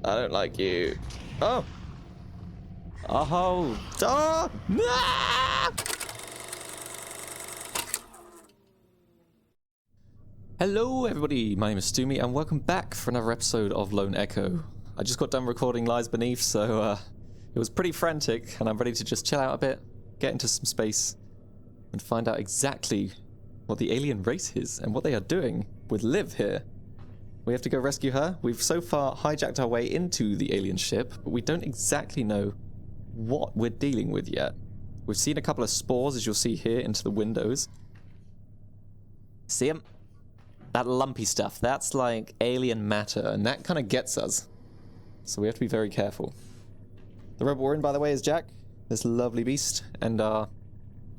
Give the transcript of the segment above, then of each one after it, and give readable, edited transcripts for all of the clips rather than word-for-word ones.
I don't like you. Oh! Oh! Oh! Ah! Hello everybody, my name is Stumi and welcome back for another episode of Lone Echo. I just got done recording Lies Beneath, so it was pretty frantic and I'm ready to just chill out a bit, get into some space, and find out exactly what the alien race is and what they are doing with Liv here. We have to go rescue her. We've so far hijacked our way into the alien ship, but we don't exactly know what we're dealing with yet. We've seen a couple of spores, as you'll see here, into the windows. See them? That lumpy stuff, that's like alien matter, and that kind of gets us. So we have to be very careful. The rebel we're in, by the way, is Jack, this lovely beast, and our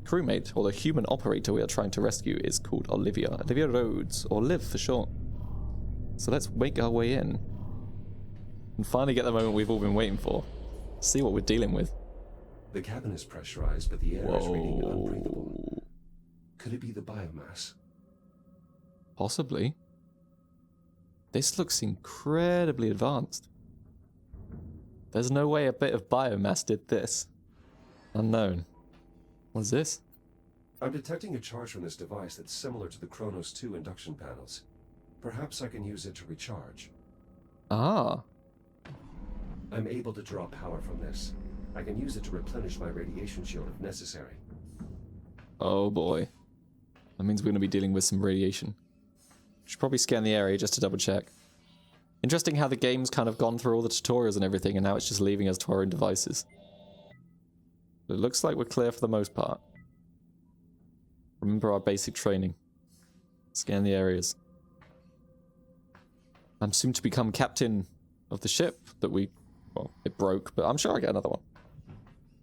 crewmate, or the human operator we are trying to rescue, is called Olivia Rhodes, or Liv for short. So let's make our way in and finally get the moment we've all been waiting for. See what we're dealing with. The cabin is pressurized, but the air is reading unbreathable. Could it be the biomass? Possibly. This looks incredibly advanced. There's no way a bit of biomass did this. Unknown. What is this? I'm detecting a charge from this device that's similar to the Kronos II induction panels. Perhaps I can use it to recharge. Ah. I'm able to draw power from this. I can use it to replenish my radiation shield if necessary. Oh boy. That means we're going to be dealing with some radiation. Should probably scan the area just to double check. Interesting how the game's kind of gone through all the tutorials and everything, and now it's just leaving us to our own devices. But it looks like we're clear for the most part. Remember our basic training. Scan the areas. I'm soon to become captain of the ship that we... Well, it broke, but I'm sure I'll get another one.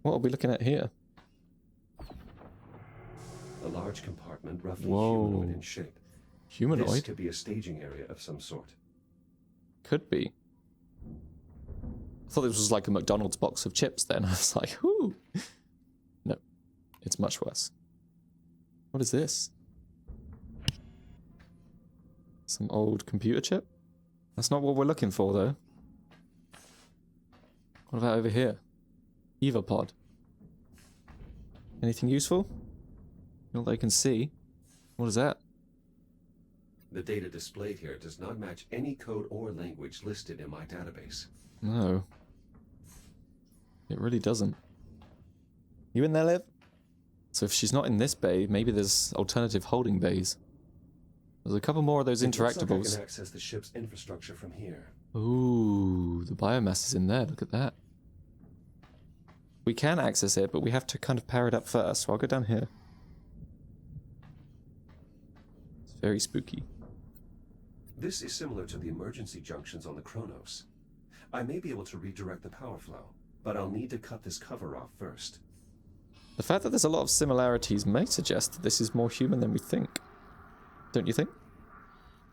What are we looking at here? A large compartment, roughly Whoa. humanoid in shape. Humanoid? This could be a staging area of some sort. Could be. I thought this was like a McDonald's box of chips then. I was like, whoo! No. It's much worse. What is this? Some old computer chip? That's not what we're looking for, though. What about over here? Eva pod. Anything useful? Not that I can see. What is that? The data displayed here does not match any code or language listed in my database. No. It really doesn't. You in there, Liv? So if she's not in this bay, maybe there's alternative holding bays. There's a couple more of those interactables. Looks like I can access the ship's infrastructure from here. Ooh, the biomass is in there. Look at that. We can access it, but we have to kind of power it up first. So I'll go down here. It's very spooky. This is similar to the emergency junctions on the Kronos. I may be able to redirect the power flow, but I'll need to cut this cover off first. The fact that there's a lot of similarities may suggest that this is more human than we think. Don't you think?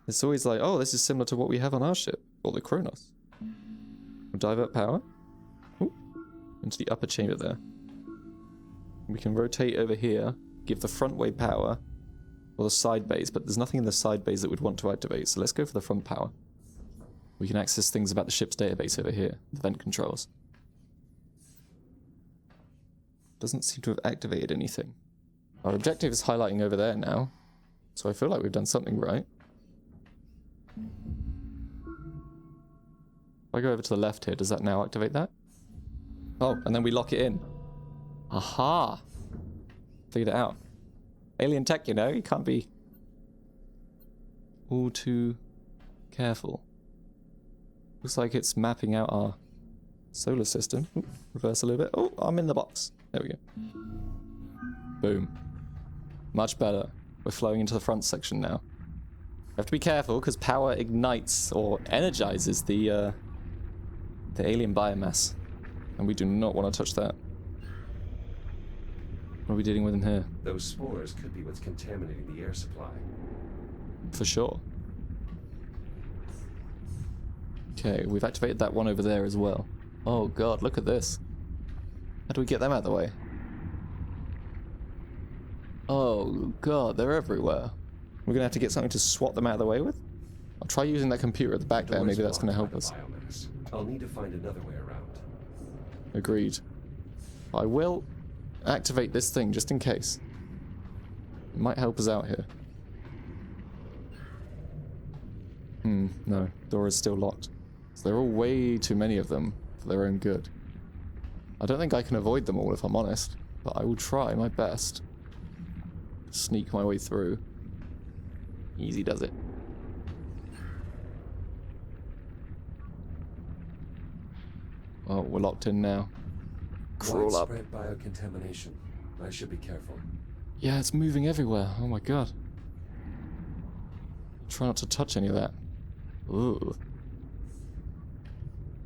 It's always like, oh, this is similar to what we have on our ship, or the Kronos. We'll divert power. Ooh, into the upper chamber there. We can rotate over here, give the front way power, or the side bays, but there's nothing in the side bays that would want to activate, so let's go for the front power. We can access things about the ship's database over here, the vent controls. Doesn't seem to have activated anything. Our objective is highlighting over there now, so I feel like we've done something right. If I go over to the left here, does that now activate that? Oh, and then we lock it in. Aha! Figured it out. Alien tech, you know, you can't be all too careful. Looks like it's mapping out our solar system. Ooh, reverse a little bit. Oh, I'm in the box. There we go. Boom. Much better. We're flowing into the front section now. We have to be careful because power ignites or energizes the alien biomass. And we do not want to touch that. What are we dealing with in here? Those spores could be what's contaminating the air supply. For sure. Okay, we've activated that one over there as well. Oh god, look at this. How do we get them out of the way? Oh god, they're everywhere. We're gonna have to get something to swat them out of the way with? I'll try using that computer at the back there, maybe that's gonna help us. I'll need to find another way around. Agreed. I will activate this thing just in case. It might help us out here. No. Door is still locked. So there are way too many of them for their own good. I don't think I can avoid them all if I'm honest, but I will try my best to sneak my way through. Easy does it. Oh, we're locked in now. Crawl up. Widespread biocontamination. I should be careful. Yeah, it's moving everywhere. Oh my god. Try not to touch any of that. Ooh.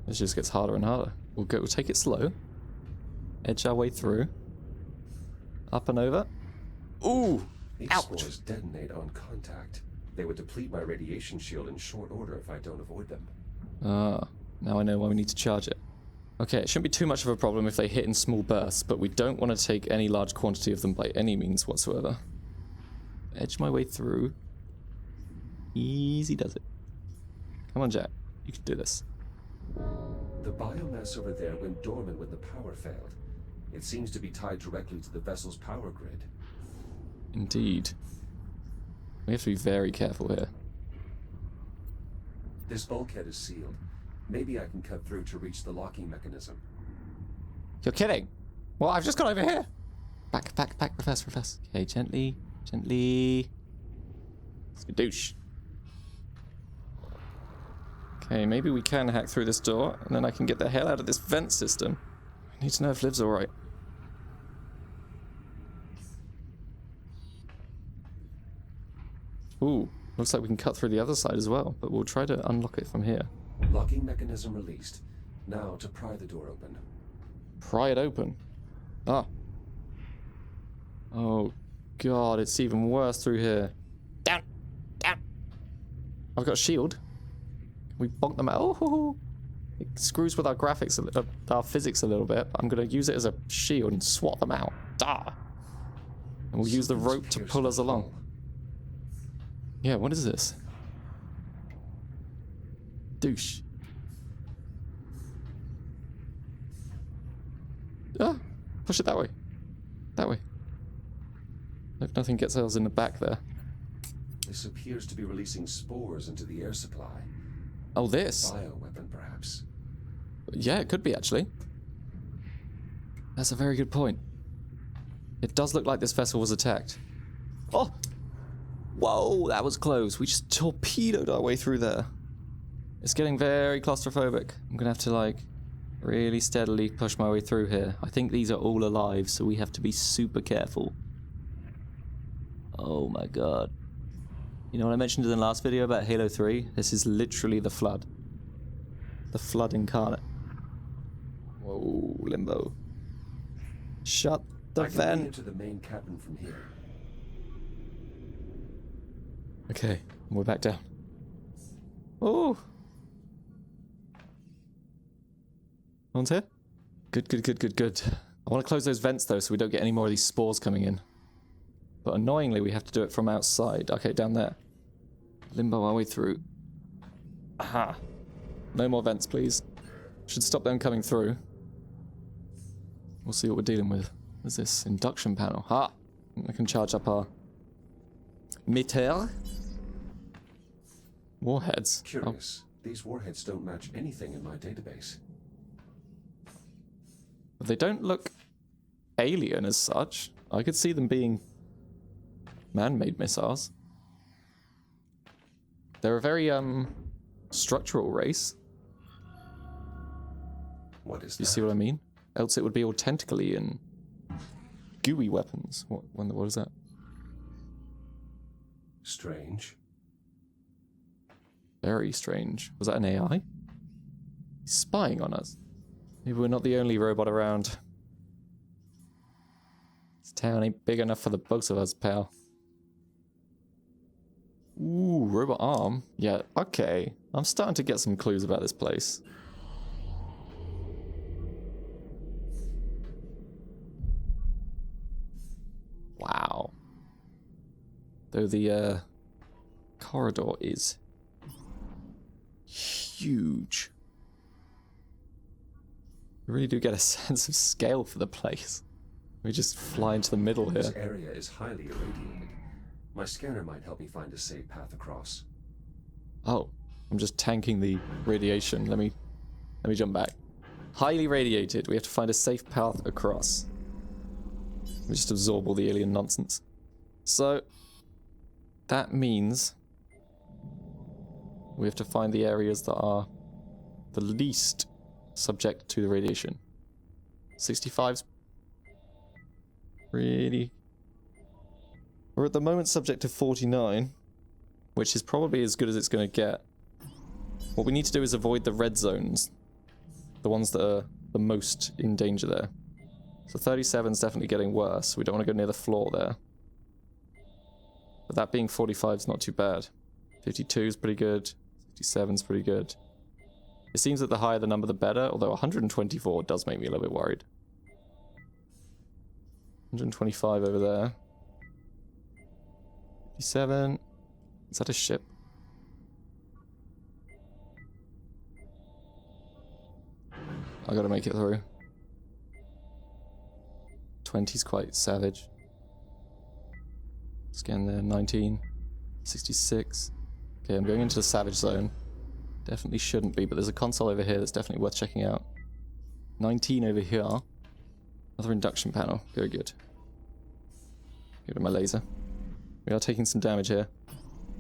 This just gets harder and harder. We'll take it slow. Edge our way through. Up and over. Ooh! These Ouch! spores detonate on contact. They would deplete my radiation shield in short order if I don't avoid them. Ah, now I know why we need to charge it. Okay, it shouldn't be too much of a problem if they hit in small bursts, but we don't want to take any large quantity of them by any means whatsoever. Edge my way through. Easy does it. Come on, Jack. You can do this. The biomass over there went dormant when the power failed. It seems to be tied directly to the vessel's power grid. Indeed. We have to be very careful here. This bulkhead is sealed. Maybe I can cut through to reach the locking mechanism. You're kidding! Well, I've just got over here! Back, reverse. Okay, gently. Skadoosh. Okay, maybe we can hack through this door, and then I can get the hell out of this vent system. I need to know if Liv's alright. Ooh, looks like we can cut through the other side as well, but we'll try to unlock it from here. Locking mechanism released. Now to pry the door open. Pry it open. Ah. Oh, God, it's even worse through here. Down! I've got a shield. Can we bonk them out? Oh, it screws with our graphics, our physics a little bit. But I'm going to use it as a shield and swat them out. And we'll use the rope to pull us along. Yeah, what is this? Douche. Ah, push it that way. That way. Hope nothing gets us in the back there. This appears to be releasing spores into the air supply. Oh, this? Bioweapon, perhaps. Yeah, it could be, actually. That's a very good point. It does look like this vessel was attacked. Oh! Whoa, that was close. We just torpedoed our way through there. It's getting very claustrophobic. I'm gonna have to, like, really steadily push my way through here. I think these are all alive, so we have to be super careful. Oh my god. You know what I mentioned in the last video about Halo 3? This is literally the Flood. The Flood incarnate. Whoa, Limbo. Shut the I can vent. get into the main cabin from here. Okay, we're back down. Oh! No one's here? Good. I want to close those vents though so we don't get any more of these spores coming in. But annoyingly we have to do it from outside. Okay, down there. Limbo our way through. Aha. No more vents, please. Should stop them coming through. We'll see what we're dealing with. What's this? Induction panel. Ha! I can charge up our meter. Warheads. Curious. These warheads don't match anything in my database. But they don't look alien as such. I could see them being man-made missiles. They're a very, structural race. What is that? You see what I mean? Else it would be all tentacly and gooey weapons. What is that? Strange. Very strange. Was that an AI? He's spying on us. Maybe we're not the only robot around. This town ain't big enough for the both of us, pal. Ooh, robot arm. Yeah, okay. I'm starting to get some clues about this place. Wow. Though the corridor is huge. We really do get a sense of scale for the place. We just fly into the middle here. This area is highly irradiated. My scanner might help me find a safe path across. Oh, I'm just tanking the radiation. Let me jump back. Highly radiated. We have to find a safe path across. We just absorb all the alien nonsense. So, that means we have to find the areas that are the least subject to the radiation. 65's really... We're at the moment subject to 49, which is probably as good as it's going to get. What we need to do is avoid the red zones. The ones that are the most in danger there. So 37's definitely getting worse. We don't want to go near the floor there. But that being 45's not too bad. 52's pretty good. 57's pretty good. It seems that the higher the number the better, although 124 does make me a little bit worried. 125 over there. 57. Is that a ship? I gotta make it through. 20's quite savage. Scan there, 19. 66. Okay, I'm going into the savage zone. Definitely shouldn't be, but there's a console over here that's definitely worth checking out. 19 over here. Another induction panel. Very good. Give it my laser. We are taking some damage here.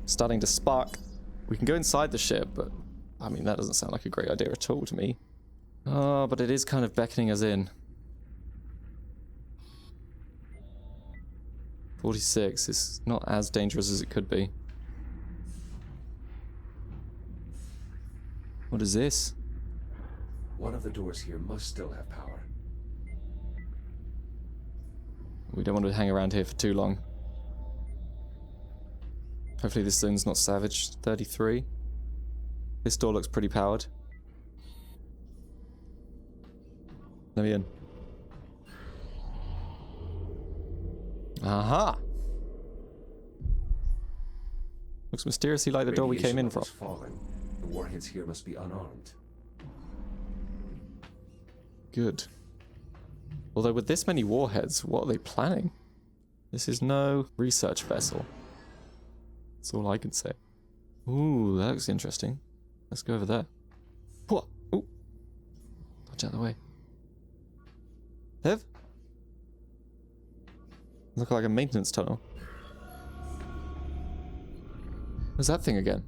Starting to spark. We can go inside the ship, but I mean, that doesn't sound like a great idea at all to me. Oh, but it is kind of beckoning us in. 46 is not as dangerous as it could be. What is this? One of the doors here must still have power. We don't want to hang around here for too long. Hopefully this zone's not savage. 33. This door looks pretty powered. Let me in. Aha! Looks mysteriously like the door we came in from. Fallen. The warheads here must be unarmed. Good. Although with this many warheads, what are they planning? This is no research vessel. That's all I can say. Ooh, that looks interesting. Let's go over there. What? Ooh. Dodge out of the way. Liv? Look like a maintenance tunnel. What's that thing again?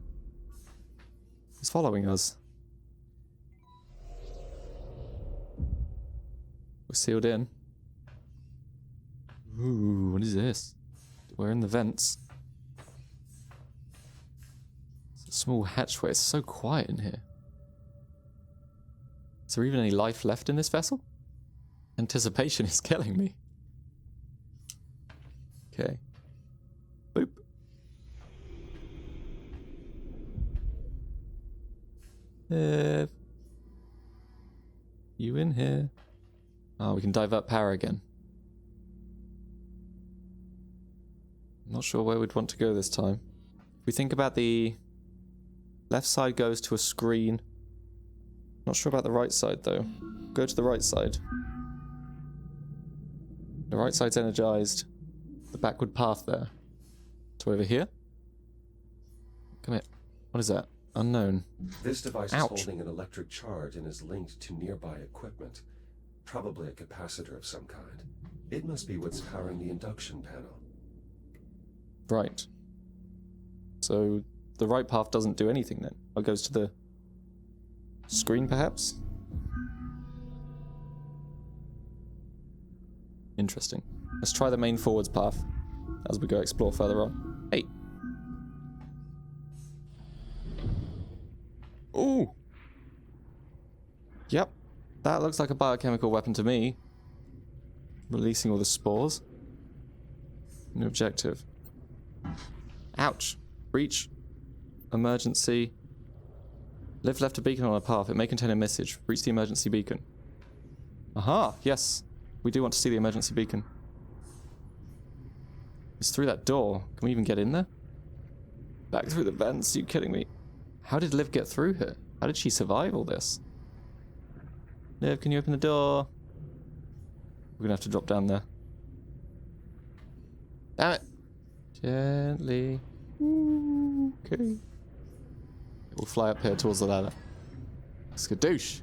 It's following us. We're sealed in. Ooh, what is this? We're in the vents. It's a small hatchway. It's so quiet in here. Is there even any life left in this vessel? Anticipation is killing me. Okay. Boop. You in here? Oh, we can divert power again. I'm not sure where we'd want to go this time. If we think about the left side goes to a screen. Not sure about the right side though. Go to the right side. The right side's energized. The backward path there. To over here. Come here. What is that? Unknown. This device Ouch. is holding an electric charge and is linked to nearby equipment. Probably a capacitor of some kind. It must be what's powering the induction panel. Right. So the right path doesn't do anything then. It goes to the screen perhaps? Interesting. Let's try the main forwards path as we go explore further on. Hey. Ooh. Yep. That looks like a biochemical weapon to me. Releasing all the spores. New objective. Ouch. Breach. Emergency. Liv left a beacon on our path. It may contain a message. Reach the emergency beacon. Aha. Yes. We do want to see the emergency beacon. It's through that door. Can we even get in there? Back through the vents? Are you kidding me? How did Liv get through here? How did she survive all this? Liv, can you open the door? We're gonna have to drop down there. Damn it! Gently. Okay. We'll fly up here towards the ladder. Skadoosh!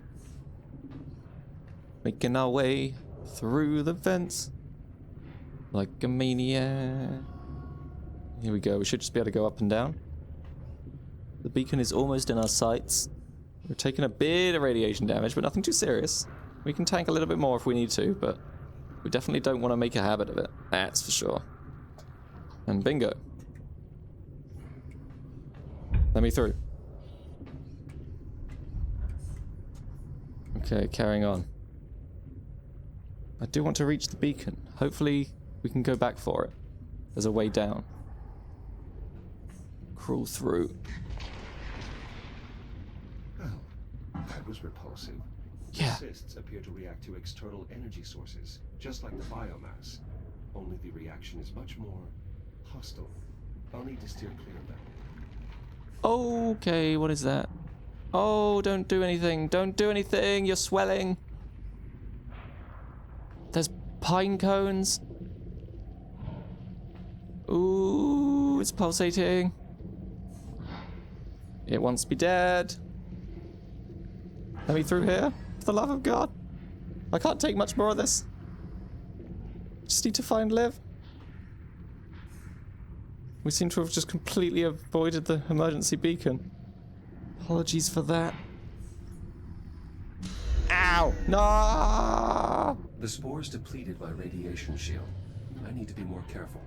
Making our way through the vents like a maniac. Here we go. We should just be able to go up and down. The beacon is almost in our sights. We're taking a bit of radiation damage, but nothing too serious. We can tank a little bit more if we need to, but we definitely don't want to make a habit of it. That's for sure. And bingo. Let me through. Okay, carrying on. I do want to reach the beacon. Hopefully we can go back for it. There's a way down. Crawl through. Oh, that was repulsive. Yeah. Cysts appear to react to external energy sources, just like the biomass. Only the reaction is much more hostile. I'll need to steer clear of them. Okay, what is that? Oh, don't do anything. Don't do anything. You're swelling. There's pine cones. Ooh, it's pulsating. It wants to be dead. Let me through here. For the love of God. I can't take much more of this. Just need to find Liv. We seem to have just completely avoided the emergency beacon. Apologies for that. Ow! No! The spores depleted my radiation shield. I need to be more careful.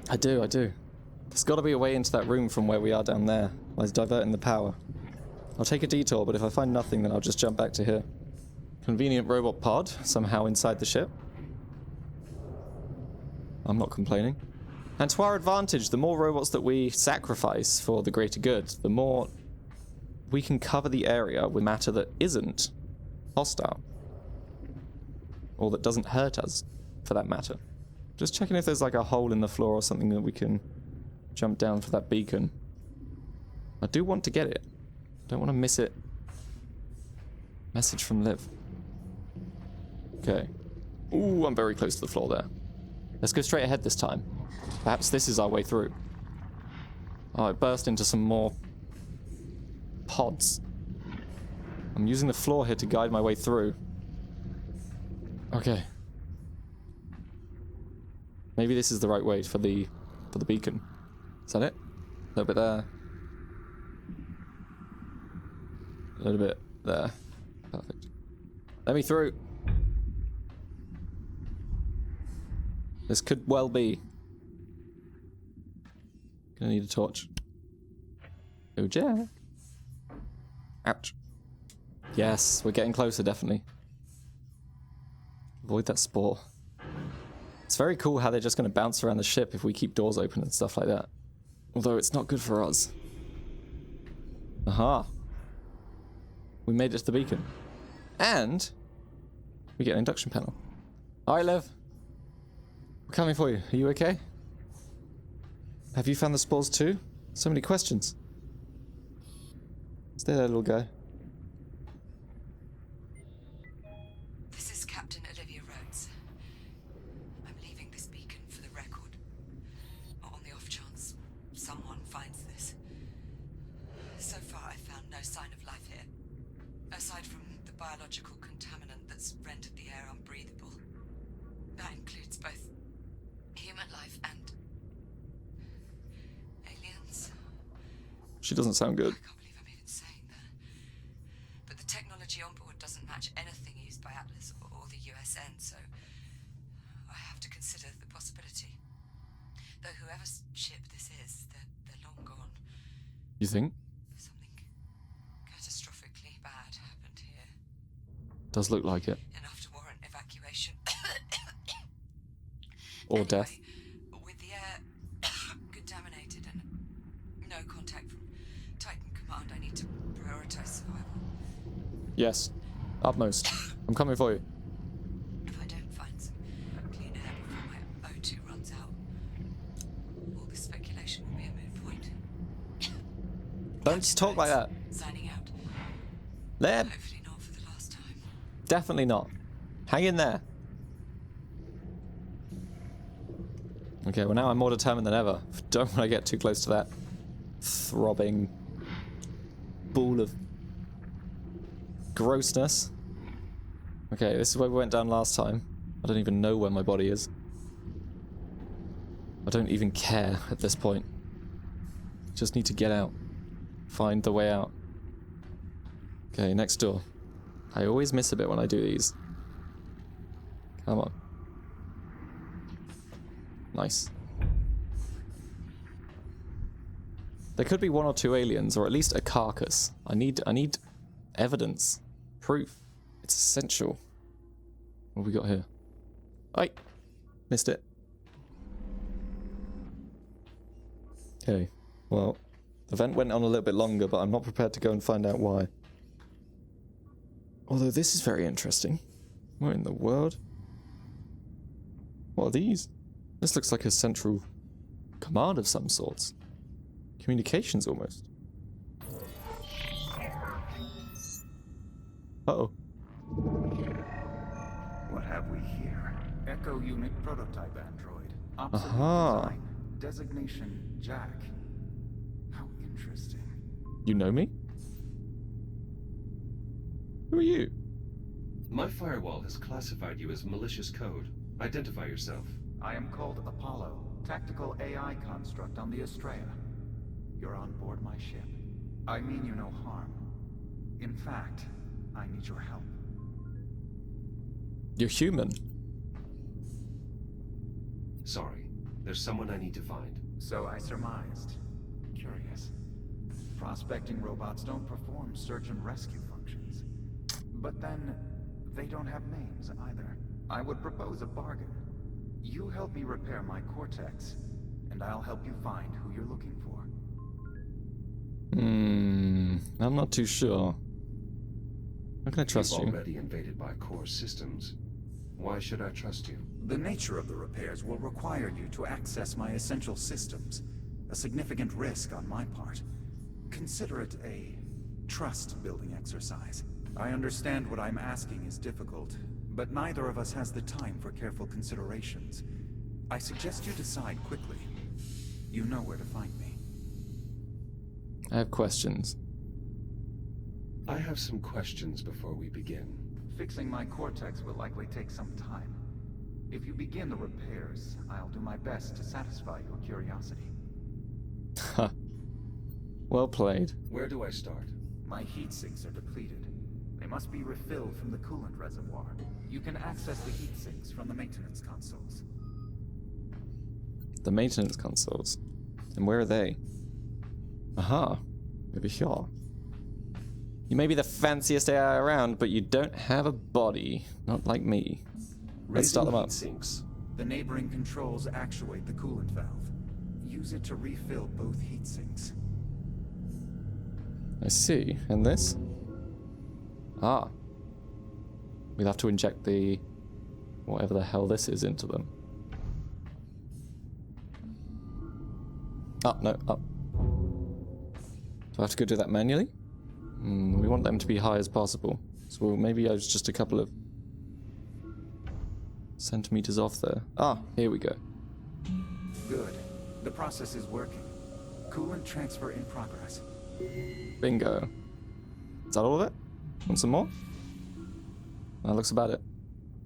I do. There's got to be a way into that room from where we are down there. By diverting the power. I'll take a detour, but if I find nothing, then I'll just jump back to here. Convenient robot pod, somehow inside the ship. I'm not complaining. And to our advantage, the more robots that we sacrifice for the greater good, the more we can cover the area with matter that isn't hostile. Or that doesn't hurt us, for that matter. Just checking if there's like a hole in the floor or something that we can jump down for that beacon. I do want to get it. Don't want to miss it. Message from Liv. Okay. Ooh, I'm very close to the floor there. Let's go straight ahead this time. Perhaps this is our way through. Oh, I burst into some more pods. I'm using the floor here to guide my way through. Okay. Maybe this is the right way for the beacon. Is that it? A little bit there. A little bit there. Perfect. Let me through. This could well be. Gonna need a torch. Oh, Jack. Ouch. Yes, we're getting closer, definitely. Avoid that spore. It's very cool how they're just gonna bounce around the ship if we keep doors open and stuff like that. Although it's not good for us. Aha. We made it to the beacon. And we get an induction panel. Alright, Liv. We're coming for you. Are you okay? Have you found the spores too? So many questions. Stay there, little guy. This is Captain Olivia Rhodes. I'm leaving this beacon for the record. On the off chance someone finds this. So far, I've found no sign of life here. Aside from the biological contaminant that's rendered the air unbreathable. That includes both human life and aliens. She doesn't sound good. I can't believe I'm even saying that. But the technology on board doesn't match anything used by Atlas or the USN, so I have to consider the possibility. Though whoever's ship this is, they're long gone. You think? Something catastrophically bad happened here. Does look like it. Enough to warrant evacuation. Or death. With the air contaminated and no contact from Titan Command, I need to prioritize survival. Yes. Utmost. I'm coming for you. If I don't find some clean air before my O2 runs out, all this speculation will be a moot point. Don't talk like that. Signing out. Liv. Hopefully not for the last time. Definitely not. Hang in there. Okay, well now I'm more determined than ever. Don't want to get too close to that throbbing ball of grossness. Okay, this is where we went down last time. I don't even know where my body is. I don't even care at this point. Just need to get out. Find the way out. Okay, next door. I always miss a bit when I do these. Come on. Nice. There could be one or two aliens, or at least a carcass. I need evidence. Proof. It's essential. What have we got here? Ay! Missed it. Okay. Well, the vent went on a little bit longer, but I'm not prepared to go and find out why. Although this is very interesting. What in the world? What are these? This looks like a central command of some sorts. Communications almost. Uh-oh. What have we here? Echo unit prototype android. Obsolete design. Designation Jack. How interesting. You know me? Who are you? My firewall has classified you as malicious code. Identify yourself. I am called Apollo, tactical AI construct on the Estrella. You're on board my ship. I mean you no harm. In fact, I need your help. You're human. Sorry. There's someone I need to find. So I surmised. Curious. Prospecting robots don't perform search and rescue functions. But then, they don't have names either. I would propose a bargain. You help me repair my cortex, and I'll help you find who you're looking for. I'm not too sure. How can I trust you? You've already invaded my core systems. Why should I trust you? The nature of the repairs will require you to access my essential systems. A significant risk on my part. Consider it a trust-building exercise. I understand what I'm asking is difficult, but neither of us has the time for careful considerations. I suggest you decide quickly. You know where to find me. I have questions. I have some questions before we begin. Fixing my cortex will likely take some time. If you begin the repairs, I'll do my best to satisfy your curiosity. Ha. Well played. Where do I start? My heat sinks are depleted. They must be refilled from the coolant reservoir. You can access the heat sinks from the maintenance consoles. The maintenance consoles. And where are they? Aha. Over here. You may be the fanciest AI around, but you don't have a body. Not like me. Let's start them up. Sinks. The neighboring controls actuate the coolant valve. Use it to refill both heat sinks. I see. And this? Ah. We'll have to inject the... whatever the hell this is into them. Up, no, up. Do I have to go do that manually? We want them to be high as possible. So maybe I was just a couple of centimeters off there. Ah, here we go. Good. The process is working. Coolant transfer in progress. Bingo. Is that all of it? Want some more? That looks about it.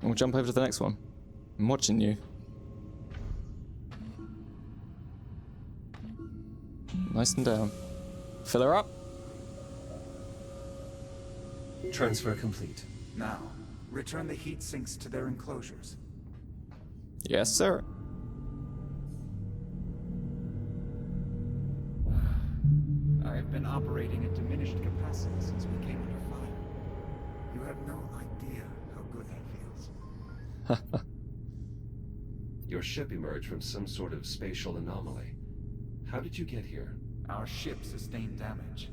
And we'll jump over to the next one. I'm watching you. Nice and down. Fill her up. Transfer complete. Now, return the heat sinks to their enclosures. Yes, sir. I have been operating at diminished capacity since we came under fire. You have no idea how good that feels. Your ship emerged from some sort of spatial anomaly. How did you get here? Our ship sustained damage.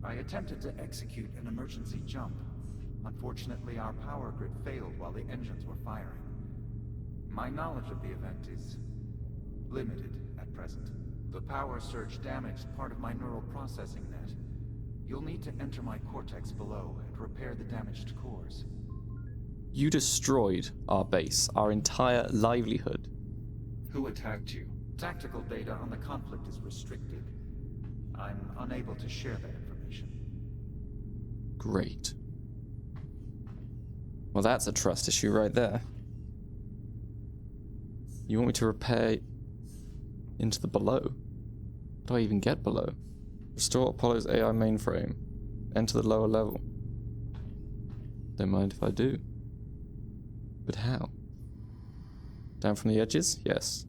I attempted to execute an emergency jump. Unfortunately, our power grid failed while the engines were firing. My knowledge of the event is limited at present. The power surge damaged part of my neural processing net. You'll need to enter my cortex below and repair the damaged cores. You destroyed our base, our entire livelihood. Who attacked you? Tactical data on the conflict is restricted. I'm unable to share that information. Great. Well, that's a trust issue right there. You want me to repair into the below? How do I even get below? Restore Apollo's AI mainframe. Enter the lower level. Don't mind if I do. But how? Down from the edges? Yes.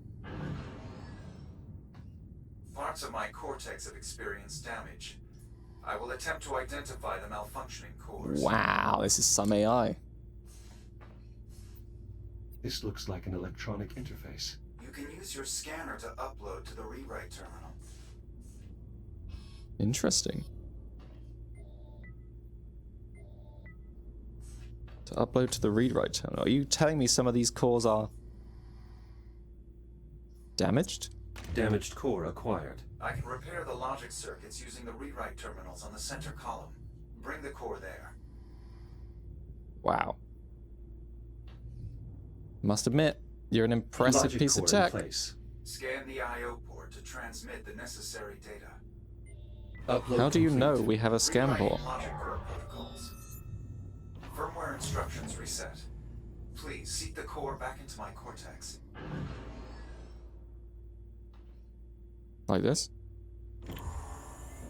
Parts of my cortex have experienced damage. I will attempt to identify the malfunctioning cores. Wow, this is some AI. This looks like an electronic interface. You can use your scanner to upload to the rewrite terminal. Interesting. To upload to the read-write terminal. Are you telling me some of these cores are damaged? Damaged core acquired. I can repair the logic circuits using the rewrite terminals on the center column. Bring the core there. Wow. Must admit, you're an impressive Logic piece of core in tech. place. Scan the I/O port to transmit the necessary data. Upload How do you complete. know we have a scan Rewriting port? logic core protocols. Firmware instructions reset. Please seek the core back into my cortex. Like this?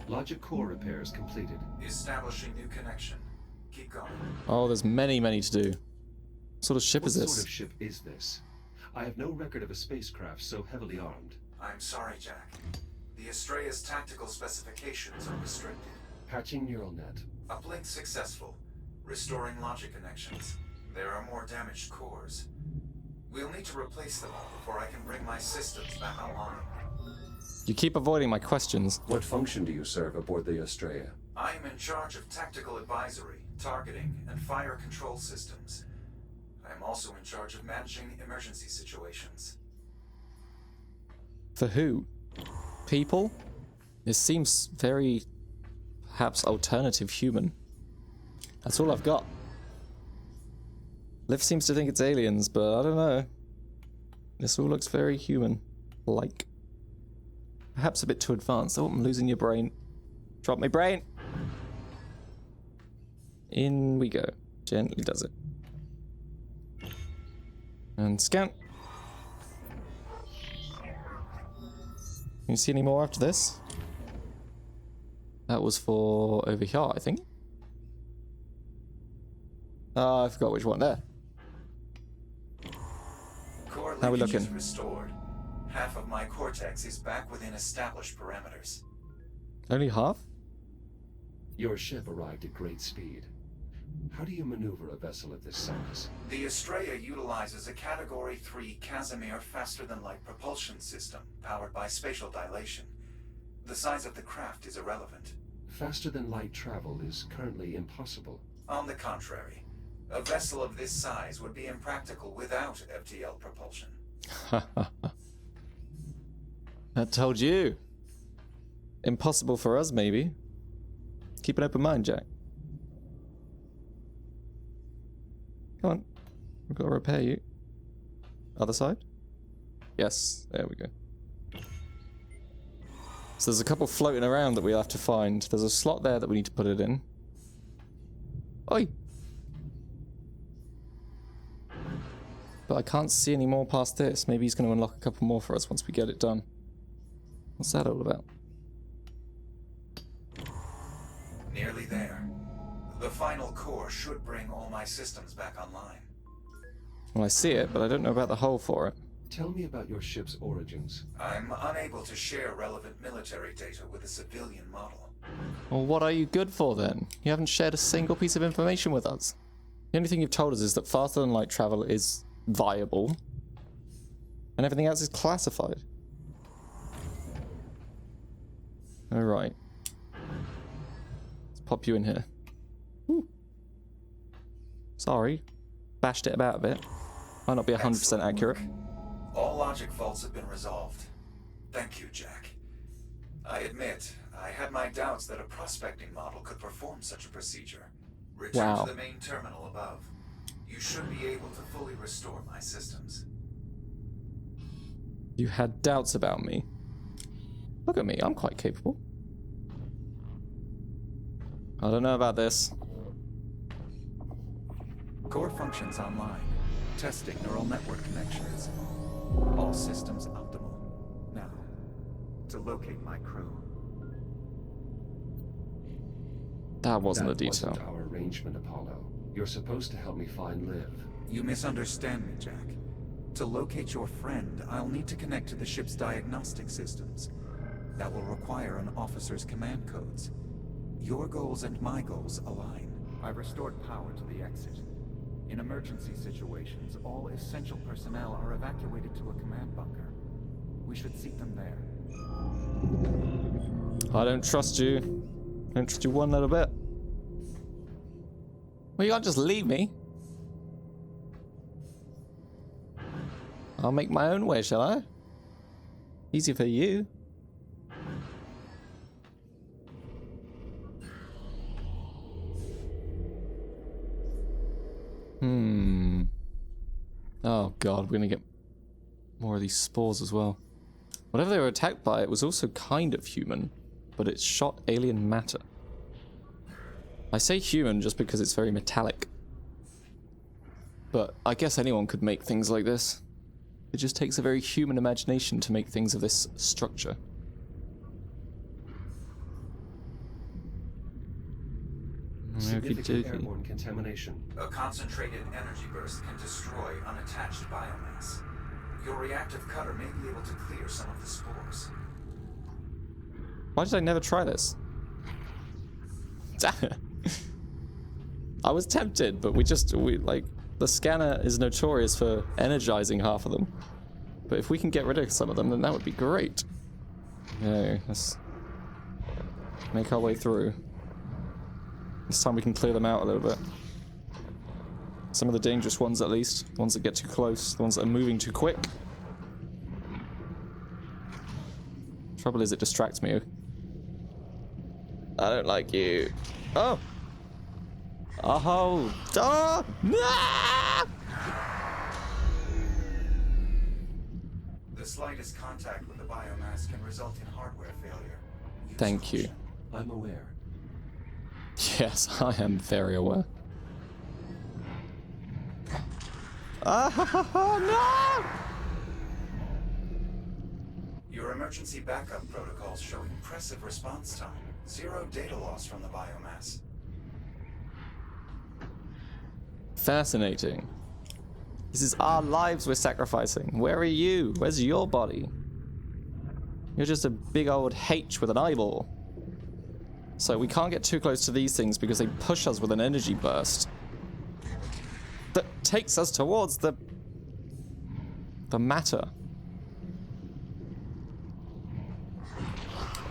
Logic core repairs completed. Establishing new connection. Keep going. Oh, there's many, many to do. What sort of ship What is this? sort of ship is this? I have no record of a spacecraft so heavily armed. I'm sorry, Jack. The Estrella's tactical specifications are restricted. Patching neural net. Uplink successful. Restoring logic connections. There are more damaged cores. We'll need to replace them all before I can bring my systems back online. You keep avoiding my questions. What function do you serve aboard the Estrella? I am in charge of tactical advisory, targeting, and fire control systems. I am also in charge of managing emergency situations. For who? People? This seems very, perhaps, alternative human. That's all I've got. Liv seems to think it's aliens, but I don't know. This all looks very human-like. Perhaps a bit too advanced. Oh, I'm losing your brain. Drop my brain! In we go. Gently does it. And scan. Can you see any more after this? That was for over here, I think. Oh, I forgot which one there. Core How we linkage is looking? restored. Half of my cortex is back within established parameters. Only half? Your ship arrived at great speed. How do you maneuver a vessel of this size? The Estrella utilizes a Category 3 Casimir faster-than-light propulsion system powered by spatial dilation. The size of the craft is irrelevant. Faster than light travel is currently impossible. On the contrary, a vessel of this size would be impractical without FTL propulsion. I told you. Impossible for us, maybe. Keep an open mind, Jack. Come on. We've got to repair you. Other side? Yes, there we go. So there's a couple floating around that we'll have to find. There's a slot there that we need to put it in. Oi! But I can't see any more past this. Maybe he's going to unlock a couple more for us once we get it done. What's that all about? Nearly there. The final core should bring all my systems back online. Well, I see it, but I don't know about the hole for it. Tell me about your ship's origins. I'm unable to share relevant military data with a civilian model. Well, what are you good for then? You haven't shared a single piece of information with us. The only thing you've told us is that faster than light travel is viable, and everything else is classified. Alright. Let's pop you in here. Whew. Sorry. Bashed it about a bit. Might not be 100% Excellent accurate. work. All logic faults have been resolved. Thank you, Jack. I admit, I had my doubts that a prospecting model could perform such a procedure. Return Wow. to the main terminal above. You should be able to fully restore my systems. You had doubts about me. Look at me, I'm quite capable. I don't know about this. Core functions online. Testing neural network connections. All systems optimal. Now, to locate my crew. That wasn't a That detail. wasn't our arrangement, Apollo. You're supposed to help me find Liv. You misunderstand me, Jack. To locate your friend, I'll need to connect to the ship's diagnostic systems. That will require an officer's command codes. Your goals and my goals align. I've restored power to the exit. In emergency situations, all essential personnel are evacuated to a command bunker. We should seek them there. I don't trust you. I don't trust you one little bit. Well, you can't just leave me. I'll make my own way, shall I? Easy for you. Oh god, we're gonna get more of these spores as well. Whatever they were attacked by, it was also kind of human, but it shot alien matter. I say human just because it's very metallic. But I guess anyone could make things like this. It just takes a very human imagination to make things of this structure. Significant airborne contamination. A concentrated energy burst can destroy unattached biomass. Your reactive cutter may be able to clear some of the spores. Why did I never try this? Damn it. I was tempted, but the scanner is notorious for energizing half of them. But if we can get rid of some of them, then that would be great. Okay, let's make our way through. This time we can clear them out a little bit. Some of the dangerous ones at least. The ones that get too close. The ones that are moving too quick. Trouble is it distracts me. I don't like you. Oh! Oh! Oh! No! The slightest contact with the biomass can result in hardware failure. Thank you. I'm aware. Yes, I am very aware. No! Your emergency backup protocols show impressive response time. 0 data loss from the biomass. Fascinating. This is our lives we're sacrificing. Where are you? Where's your body? You're just a big old H with an eyeball. So we can't get too close to these things because they push us with an energy burst that takes us towards the matter.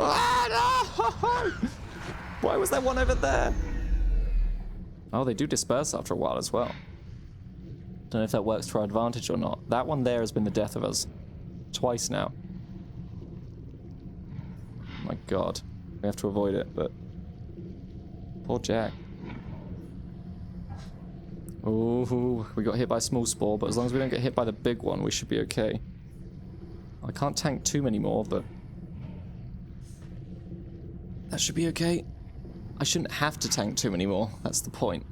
Ah, no! Why was there one over there? Oh, they do disperse after a while as well. Don't know if that works to our advantage or not. That one there has been the death of us. Twice now. Oh my god. We have to avoid it, but... Poor Jack. Oh, we got hit by a small spore, but as long as we don't get hit by the big one, we should be okay. I can't tank too many more, but... that should be okay. I shouldn't have to tank too many more, that's the point.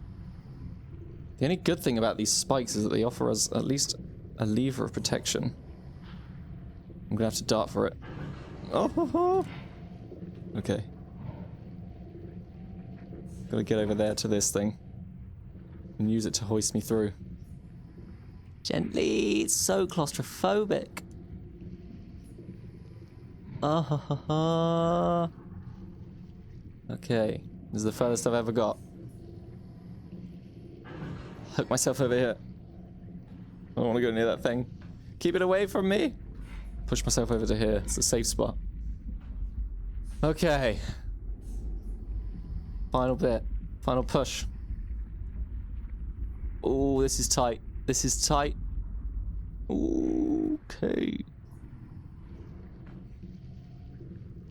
The only good thing about these spikes is that they offer us at least a lever of protection. I'm gonna have to dart for it. Oh, okay. Gotta get over there to this thing. And use it to hoist me through. Gently, it's so claustrophobic. Okay, this is the furthest I've ever got. Hook myself over here. I don't want to go near that thing. Keep it away from me. Push myself over to here. It's a safe spot. Okay. Final bit. Final push. Oh, this is tight. This is tight. Okay.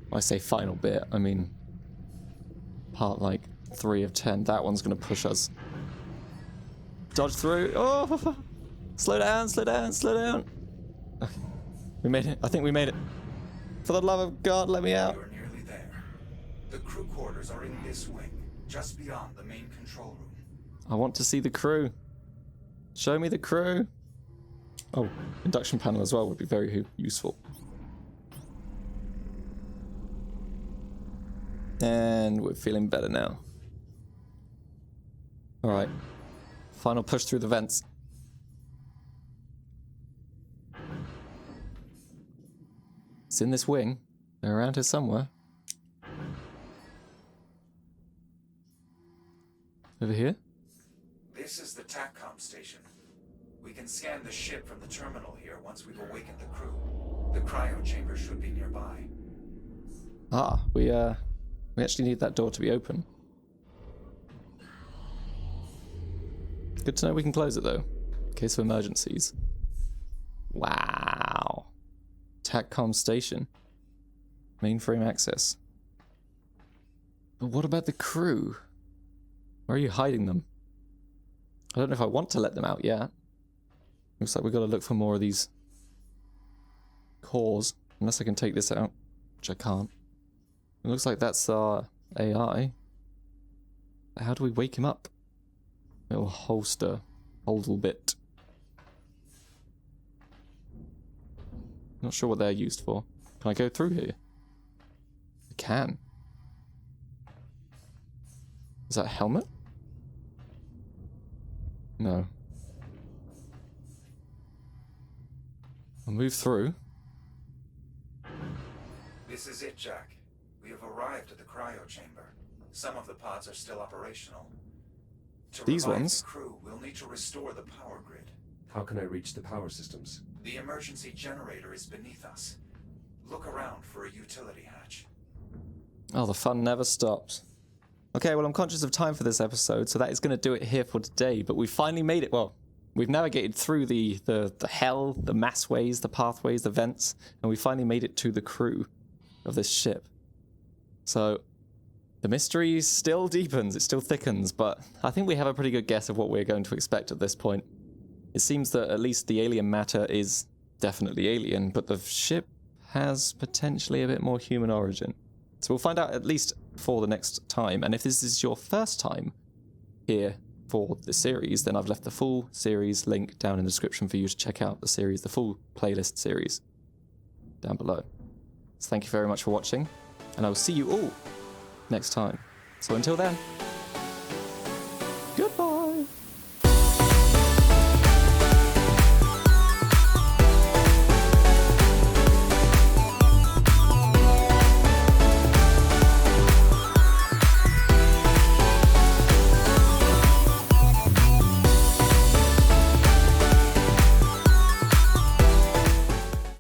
When I say final bit, I mean part like 3 of 10. That one's gonna push us Dodge through. Oh! Slow down, slow down, slow down. Okay. We made it. I think we made it. For the love of God, let me out. You're nearly there. The crew quarters are in this wing, just beyond the main control room. I want to see the crew. Show me the crew. Oh, induction panel as well would be very useful. And we're feeling better now. Alright. Final push through the vents. It's in this wing. They're around here somewhere. Over here? This is the TACCOM station. We can scan the ship from the terminal here once we've awakened the crew. The cryo chamber should be nearby. Ah, we actually need that door to be open. Good to know we can close it though, in case of emergencies. Wow. TACCOM station. Mainframe access. But what about the crew? Where are you hiding them? I don't know if I want to let them out yet. Looks like we've got to look for more of these cores. Unless I can take this out, which I can't. It looks like that's our AI. How do we wake him up? Little holster. Holdle bit. Not sure what they're used for. Can I go through here? I can. Is that a helmet? No. I'll move through. This is it, Jack. We have arrived at the cryo chamber. Some of the pods are still operational. To These revive ones? The crew, we'll need to restore the power grid. How can I reach the power systems? The emergency generator is beneath us. Look around for a utility hatch. Oh, the fun never stops. Okay, well, I'm conscious of time for this episode, so that is going to do it here for today. But we finally made it. Well, we've navigated through the hell, the massways, the pathways, the vents, and we finally made it to the crew of this ship. So the mystery still deepens, it still thickens, but I think we have a pretty good guess of what we're going to expect at this point. It seems that at least the alien matter is definitely alien, but the ship has potentially a bit more human origin. So we'll find out at least for the next time, and if this is your first time here for the series, then I've left the full series link down in the description for you to check out the series, the full playlist series down below. So thank you very much for watching, and I will see you all next time. So until then,